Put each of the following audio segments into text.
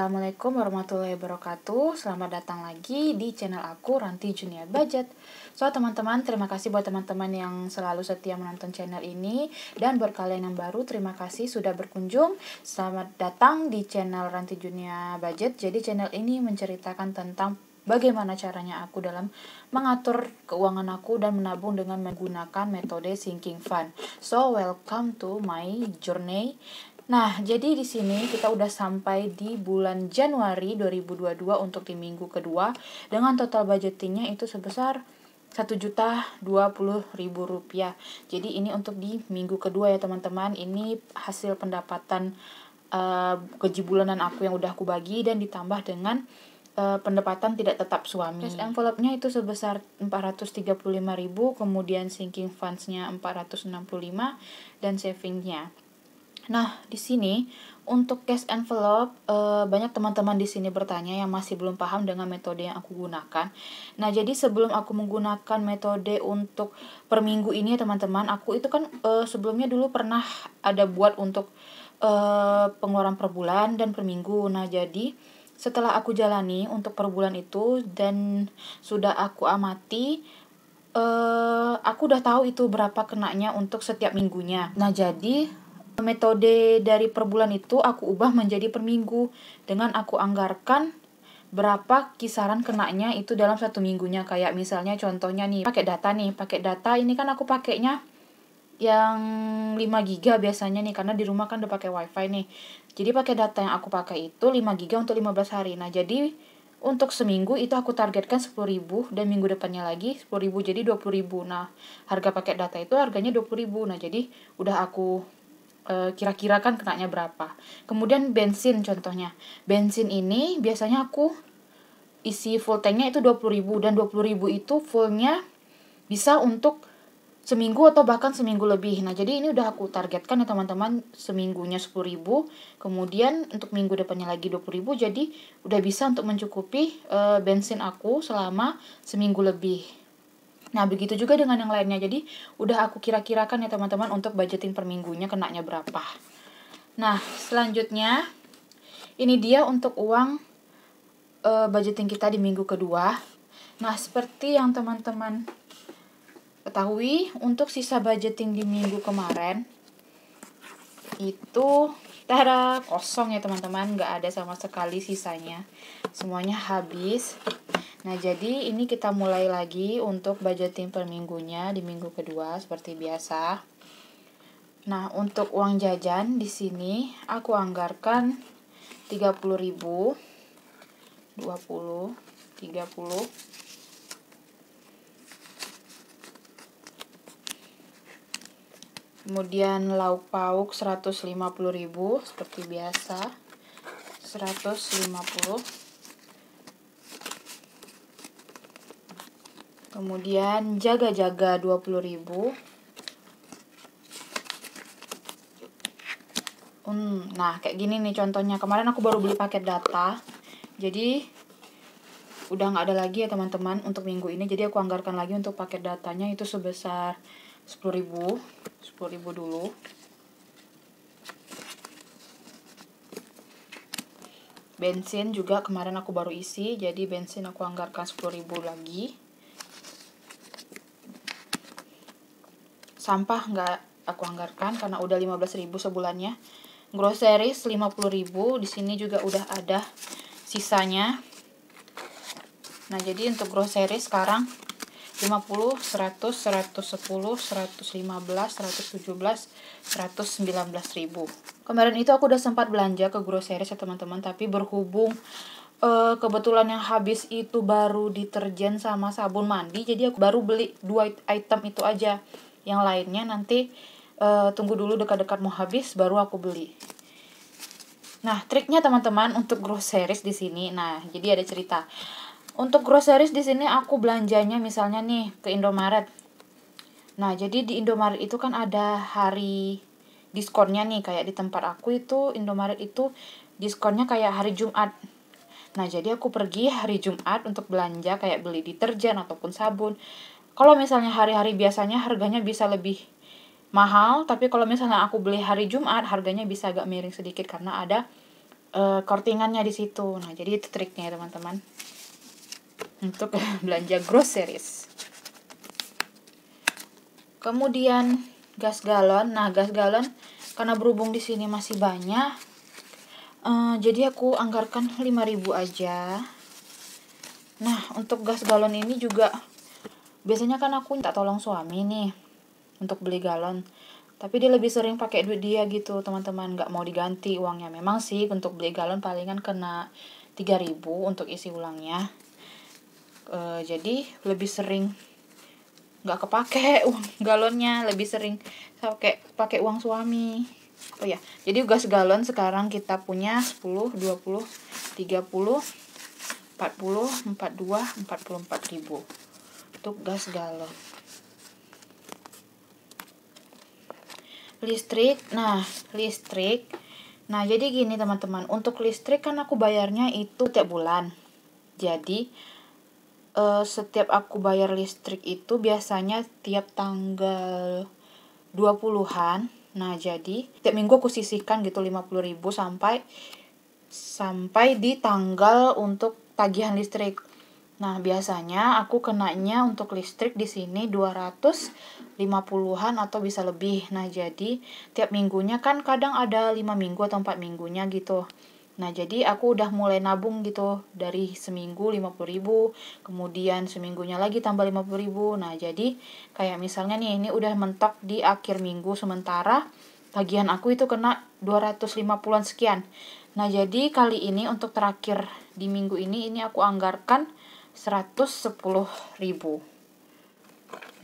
Assalamualaikum warahmatullahi wabarakatuh. Selamat datang lagi di channel aku, Ranti Junia Budget. So teman-teman, terima kasih buat teman-teman yang selalu setia menonton channel ini. Dan buat kalian yang baru, terima kasih sudah berkunjung. Selamat datang di channel Ranti Junia Budget. Jadi channel ini menceritakan tentang bagaimana caranya aku dalam mengatur keuangan aku dan menabung dengan menggunakan metode sinking fund. So welcome to my journey. Nah, jadi di sini kita udah sampai di bulan Januari 2022 untuk di minggu kedua dengan total budgetingnya itu sebesar Rp1.020.000. Jadi ini untuk di minggu kedua ya teman-teman. Ini hasil pendapatan gaji bulanan aku yang udah aku bagi dan ditambah dengan pendapatan tidak tetap suami. Cash envelope-nya itu sebesar 435.000, kemudian sinking funds-nya 465 dan saving-nya. Nah, di sini untuk cash envelope banyak teman-teman di sini bertanya yang masih belum paham dengan metode yang aku gunakan. Nah, jadi sebelum aku menggunakan metode untuk per minggu ini ya teman-teman, aku itu kan sebelumnya dulu pernah ada buat untuk pengeluaran per bulan dan per minggu. Nah, jadi setelah aku jalani untuk per bulan itu dan sudah aku amati, aku udah tahu itu berapa kenanya untuk setiap minggunya. Nah, jadi metode dari per bulan itu aku ubah menjadi per minggu dengan aku anggarkan berapa kisaran kenanya itu dalam satu minggunya. Kayak misalnya contohnya nih, pakai data ini kan aku pakainya yang 5 GB biasanya nih, karena di rumah kan udah pakai wifi nih. Jadi pakai data yang aku pakai itu 5 GB untuk 15 hari. Nah, jadi untuk seminggu itu aku targetkan 10.000 dan minggu depannya lagi 10.000, jadi 20.000. Nah, harga paket data itu harganya 20.000. Nah, jadi udah aku kira-kira kan kenanya berapa. Kemudian bensin contohnya. Bensin ini biasanya aku isi full tanknya itu 20.000 dan 20.000 itu fullnya bisa untuk seminggu atau bahkan seminggu lebih. Nah, jadi ini udah aku targetkan ya teman-teman, seminggunya 10.000, kemudian untuk minggu depannya lagi 20.000, jadi udah bisa untuk mencukupi bensin aku selama seminggu lebih. Nah, begitu juga dengan yang lainnya. Jadi, udah aku kira-kirakan ya teman-teman untuk budgeting per minggunya kenanya berapa. Nah, selanjutnya ini dia untuk uang budgeting kita di minggu kedua. Nah, seperti yang teman-teman ketahui, untuk sisa budgeting di minggu kemarin itu kosong ya teman-teman, nggak ada sama sekali sisanya, semuanya habis. Nah, jadi ini kita mulai lagi untuk budgeting per minggunya di minggu kedua seperti biasa. Nah, untuk uang jajan di sini aku anggarkan 30.000, 20, 30. Kemudian lauk pauk 150.000 seperti biasa. 150. Kemudian jaga-jaga 20.000. Nah, kayak gini nih contohnya. Kemarin aku baru beli paket data. Jadi udah nggak ada lagi ya teman-teman untuk minggu ini. Jadi aku anggarkan lagi untuk paket datanya itu sebesar 10.000. 10.000 dulu. Bensin juga kemarin aku baru isi. Jadi bensin aku anggarkan 10.000 lagi. Sampah nggak aku anggarkan karena udah 15.000 sebulannya. Groceries 50.000, di sini juga udah ada sisanya. Nah, jadi untuk groceries sekarang 50, 100, 110, 115, 117, 119.000. Kemarin itu aku udah sempat belanja ke groceries ya teman-teman, tapi berhubung kebetulan yang habis itu baru deterjen sama sabun mandi, jadi aku baru beli 2 item itu aja. Yang lainnya nanti tunggu dulu dekat-dekat mau habis baru aku beli. Nah, triknya teman-teman untuk groceries di sini. Nah, jadi ada cerita. Untuk groceries di sini aku belanjanya misalnya nih ke Indomaret. Nah, jadi di Indomaret itu kan ada hari diskonnya nih, kayak di tempat aku itu Indomaret itu diskonnya kayak hari Jumat. Nah, jadi aku pergi hari Jumat untuk belanja kayak beli deterjen ataupun sabun. Kalau misalnya hari-hari biasanya harganya bisa lebih mahal, tapi kalau misalnya aku beli hari Jumat harganya bisa agak miring sedikit karena ada coatingannya di situ. Nah, jadi itu triknya ya teman-teman untuk belanja groceries. Kemudian gas galon. Nah, gas galon karena berhubung di sini masih banyak, jadi aku anggarkan 5.000 aja. Nah, untuk gas galon ini juga biasanya kan aku minta tolong suami nih untuk beli galon. Tapi dia lebih sering pakai duit dia gitu teman-teman, nggak mau diganti uangnya. Memang sih untuk beli galon palingan kena 3.000 untuk isi ulangnya. Jadi lebih sering nggak kepake uang galonnya, lebih sering pakai uang suami. Oh ya, jadi gas galon sekarang kita punya 10, 20, 30, 40, 42, 44 ribu untuk gas galon. Listrik. Nah, jadi gini teman-teman, untuk listrik kan aku bayarnya itu tiap bulan. Jadi setiap aku bayar listrik itu biasanya tiap tanggal 20-an. Nah, jadi tiap minggu aku sisihkan gitu 50.000 sampai di tanggal untuk tagihan listrik. Nah, biasanya aku kenanya untuk listrik di sini 250-an atau bisa lebih. Nah, jadi tiap minggunya kan kadang ada 5 minggu atau 4 minggunya gitu. Nah, jadi aku udah mulai nabung gitu dari seminggu 50.000, kemudian seminggunya lagi tambah 50.000. Nah, jadi kayak misalnya nih, ini udah mentok di akhir minggu, sementara tagihan aku itu kena 250-an sekian. Nah, jadi kali ini untuk terakhir di minggu ini aku anggarkan 110.000.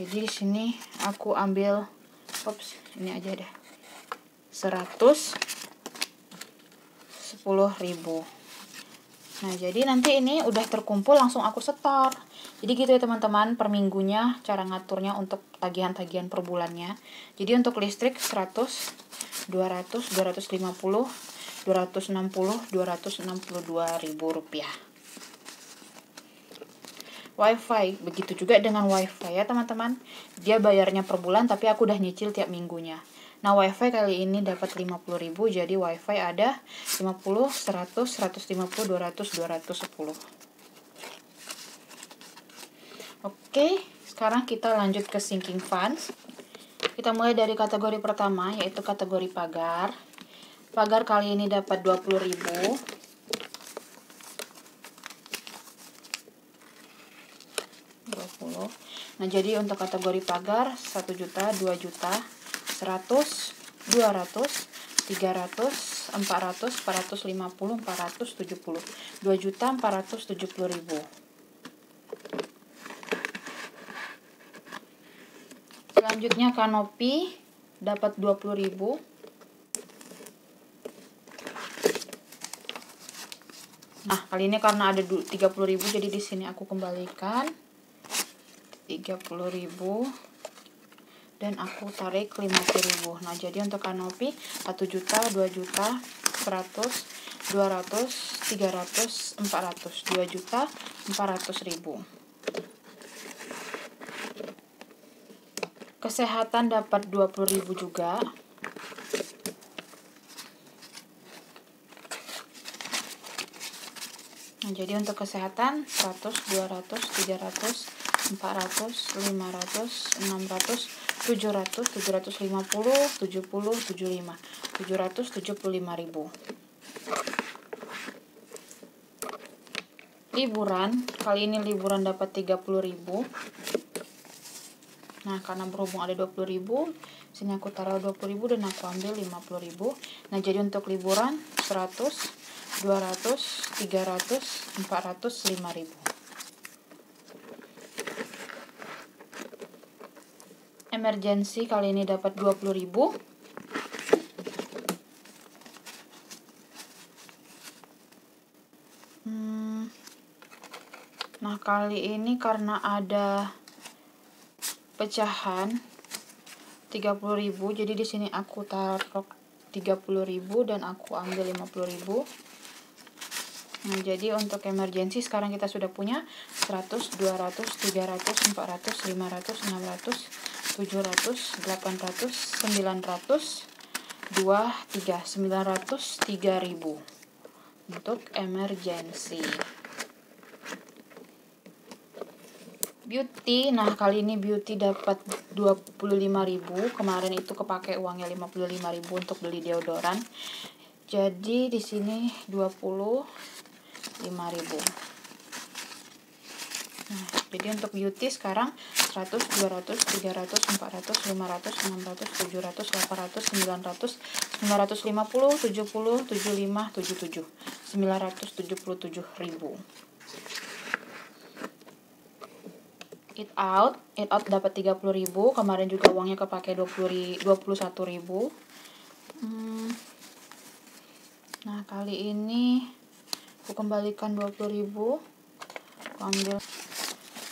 Jadi di sini aku ambil ini aja deh. 110.000. Nah, jadi nanti ini udah terkumpul langsung aku setor. Jadi gitu ya teman-teman, per minggunya cara ngaturnya untuk tagihan-tagihan per bulannya. Jadi untuk listrik 100, 200, 250, 260, 262.000 rupiah. Wifi, begitu juga dengan wifi ya teman-teman. Dia bayarnya per bulan tapi aku udah nyicil tiap minggunya. Nah, wifi kali ini dapat 50.000, jadi wifi ada 50, 100, 150, 200, 210. Oke, sekarang kita lanjut ke sinking funds. Kita mulai dari kategori pertama, yaitu kategori pagar. Pagar kali ini dapat 20.000. Nah, jadi untuk kategori pagar 1 juta, 2 juta, 100, 200, 300, 400, 450, 470. 2.470.000. Selanjutnya kanopi dapat 20.000. Nah, kali ini karena ada 30.000 jadi di sini aku kembalikan 30.000 dan aku tarik 50.000. Nah, jadi untuk kanopi 1 juta, 2 juta, 100, 200, 300, 400, 2 juta 400.000. Kesehatan dapat 20.000 juga. Nah, jadi untuk kesehatan 100, 200, 300, 400, 500, 600, 700, 750, 70, 75, 775.000. Liburan, kali ini liburan dapat 30.000. Nah, karena berhubung ada 20.000, sini aku taruh 20.000 dan aku ambil 50.000. Nah, jadi untuk liburan 100, 200, 300, 400, 5.000. Emergency kali ini dapat 20.000. Nah, kali ini karena ada pecahan 30.000, jadi di sini aku taruh 30.000 dan aku ambil 50.000. Nah, jadi untuk emergency sekarang kita sudah punya 100, 200, 300, 400, 500, 600, 700, 800, 900, 903.000. untuk emergency. Beauty, nah kali ini Beauty dapat 25.000. Kemarin itu kepake uangnya 55.000 untuk beli deodoran. Jadi di sini 25.000. Nah, jadi untuk Beauty sekarang 100, 200, 300, 400, 500, 600, 700, 800, 900, 950, 70, 75, 77. 977.000. Eat out dapat 30.000. Kemarin juga uangnya kepake 21.000. Nah, kali ini aku kembalikan 20.000. Aku ambil.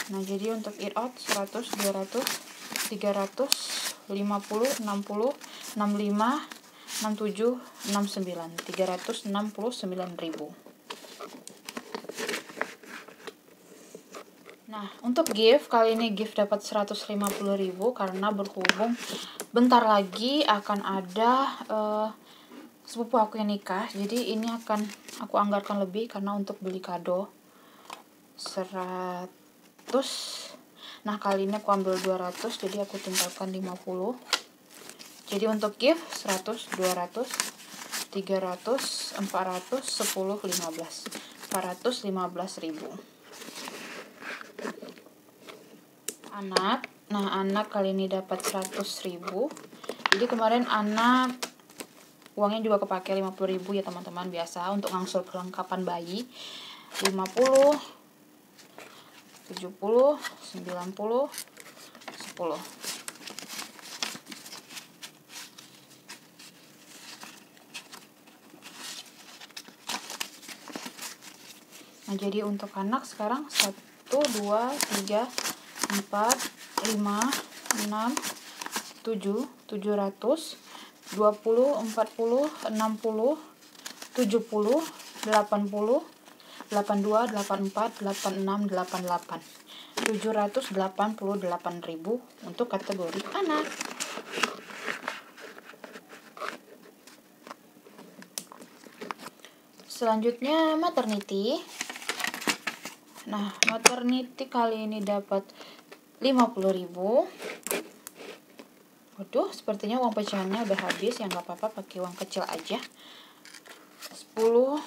Nah, jadi untuk eat out 100, 200, 300, 50, 60, 65, 67, 69. 369.000. Nah, untuk gift, kali ini gift dapat 150.000 karena berhubung bentar lagi akan ada sepupu aku yang nikah. Jadi ini akan aku anggarkan lebih karena untuk beli kado 100. Nah, kali ini aku ambil 200, jadi aku tinggalkan 50. Jadi untuk gift 100, 200, 300, 400, 10, 15. 415.000. Anak. Nah, anak kali ini dapat 100.000. Jadi kemarin anak uangnya juga kepake 50.000 ya teman-teman, biasa untuk ngangsur perlengkapan bayi. 50, 70, 90, 10. Nah, jadi untuk anak sekarang 1, 2, 3, 4, 5, 6, 7, 700, 20, 40, 60, 70, 80, 82, 84, 86, 88. 788.000 untuk kategori anak. Selanjutnya maternity. Nah, maternity kali ini dapat 50.000. Waduh, sepertinya uang pecahannya udah habis. Ya nggak apa-apa, pakai uang kecil aja. 10,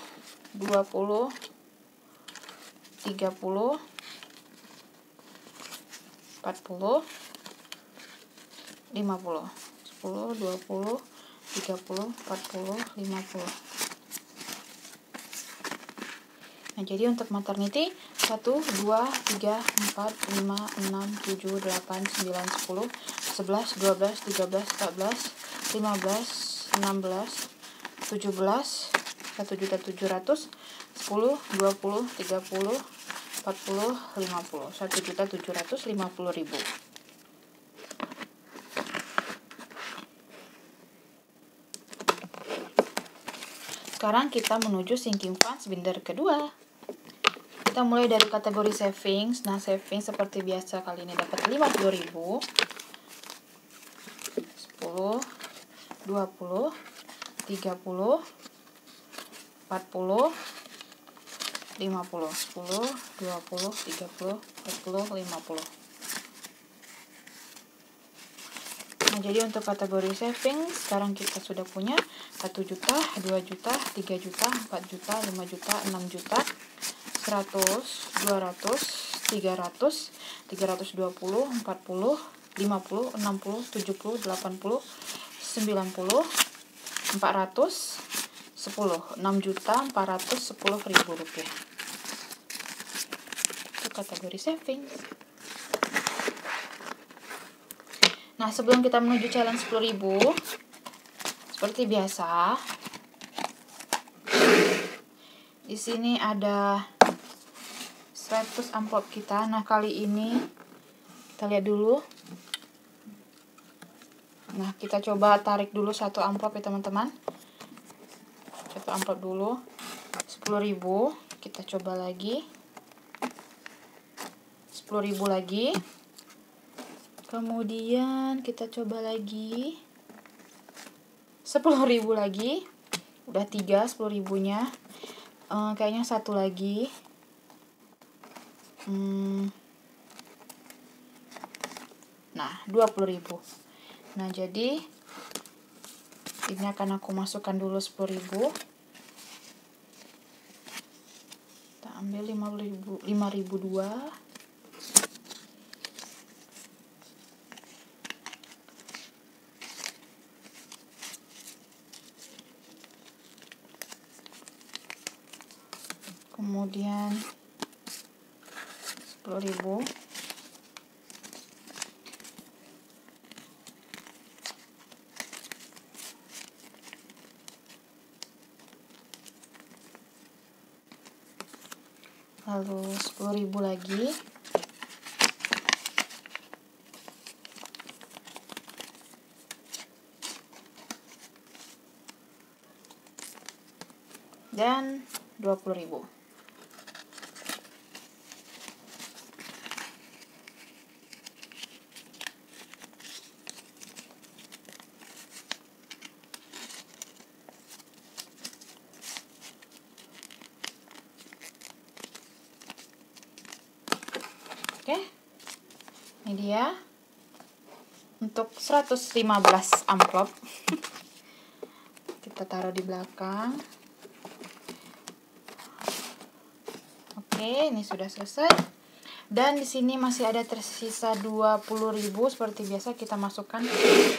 20, 30, 40, 50. 10, 20, 30, 40, 50. Nah, jadi untuk maternity 1, 2, 3, 4, 5, 6, 7, 8, 9, 10, 11, 12, 13, 14, 15, 16, 17, 1.700.000, 10, 20, 30, 40, 50. 1.750.000. Sekarang kita menuju sinking funds binder kedua. Kita mulai dari kategori savings. Nah, savings seperti biasa kali ini dapat 50.000. 10, 20, 30, 40, 50. 10, 20, 30, 40, 50. Nah, jadi untuk kategori savings sekarang kita sudah punya 1 juta, 2 juta, 3 juta, 4 juta, 5 juta, 6 juta, 100, 200, 300, 320, 40, 50, 60, 70, 80, 90, 400, 10, 6.410.000 rupiah. Itu kategori savings. Nah, sebelum kita menuju challenge 10.000, seperti biasa, di sini ada 100 amplop kita. Nah, kali ini kita lihat dulu. Nah, kita coba tarik dulu 1 amplop ya teman-teman. 1 amplop dulu. 10.000. Kita coba lagi. 10.000 lagi. Kemudian kita coba lagi. 10.000 lagi. Udah 3 10.000-nya. Kayaknya satu lagi. Nah, 20.000. Nah, jadi ini akan aku masukkan dulu 10.000. Kita ambil 5.002. Kemudian 10.000. Lalu 10.000 lagi. Dan 20.000. Oke, ini dia untuk 115 amplop. Kita taruh di belakang. Oke, ini sudah selesai. Dan di sini masih ada tersisa 20.000. Seperti biasa kita masukkan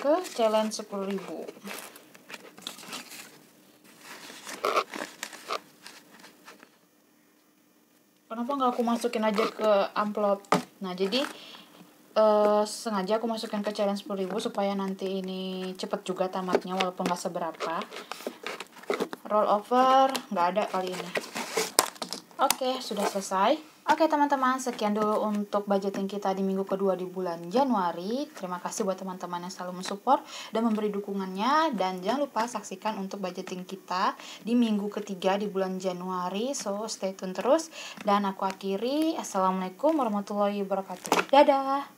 ke challenge 10.000. Kenapa nggak aku masukin aja ke amplop? Nah, jadi sengaja aku masukin ke challenge 10.000 supaya nanti ini cepet juga tamatnya walaupun nggak seberapa. Roll over nggak ada kali ini. Oke, sudah selesai. Oke teman-teman, sekian dulu untuk budgeting kita di minggu kedua di bulan Januari. Terima kasih buat teman-teman yang selalu mensupport dan memberi dukungannya. Dan jangan lupa saksikan untuk budgeting kita di minggu ketiga di bulan Januari. So, stay tune terus. Dan aku akhiri. Assalamualaikum warahmatullahi wabarakatuh. Dadah!